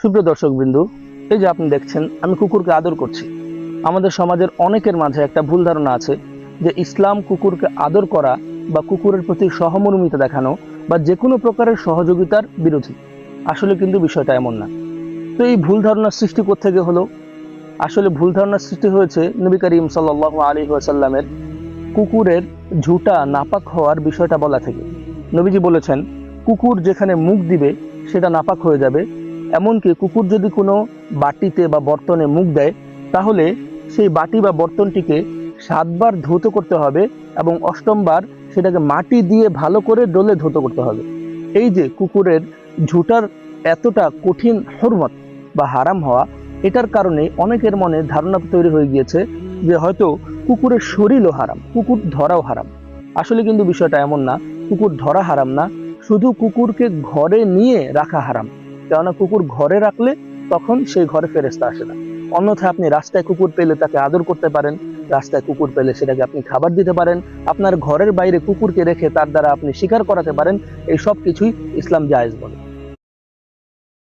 সুপ্রিয় দর্শকবৃন্দ, এই যে আপনি দেখছেন আমি কুকুরকে আদর করছি। আমাদের সমাজের অনেকের মাঝে একটা ভুল ধারণা আছে যে ইসলাম কুকুরকে আদর করা বা কুকুরের প্রতি সহমর্মিতা দেখানো বা যে কোনো প্রকারের সহযোগিতার বিরোধী। আসলে কিন্তু বিষয়টা এমন না। তো এই ভুল ধারণার সৃষ্টি কোত্থেকে হলো? আসলে ভুল ধারণার সৃষ্টি হয়েছে নবী করিম সাল্লাল্লাহু আলাইহি ওয়াসাল্লামের কুকুরের ঝুঁটা নাপাক হওয়ার বিষয়টা বলা থেকে। নবীজি বলেছেন, কুকুর যেখানে মুখ দিবে সেটা নাপাক হয়ে যাবে। এমনকি কুকুর যদি কোনো বাটিতে বা বর্তনে মুখ দেয়, তাহলে সেই বাটি বা বর্তনটিকে 7 বার ধৌত করতে হবে এবং 8ম বার সেটাকে মাটি দিয়ে ভালো করে ডলে ধৌত করতে হবে। এই যে কুকুরের ঝুঁটার এতটা কঠিন হুরমত বা হারাম হওয়া, এটার কারণে অনেকের মনে ধারণা তৈরি হয়ে গিয়েছে যে হয়তো কুকুরের শরীরও হারাম, কুকুর ধরাও হারাম। আসলে কিন্তু বিষয়টা এমন না। কুকুর ধরা হারাম না, শুধু কুকুরকে ঘরে নিয়ে রাখা হারাম। কেননা কুকুর ঘরে রাখলে তখন সেই ঘরে ফেরেশতা আসে না। অন্যথায় আপনি রাস্তায় কুকুর পেলে তাকে আদর করতে পারেন, রাস্তায় কুকুর পেলে সেটাকে আপনি খাবার দিতে পারেন, আপনার ঘরের বাইরে কুকুরকে রেখে তার দ্বারা আপনি শিকার করাতে পারেন। এই সব কিছুই ইসলাম জায়েজ বলে।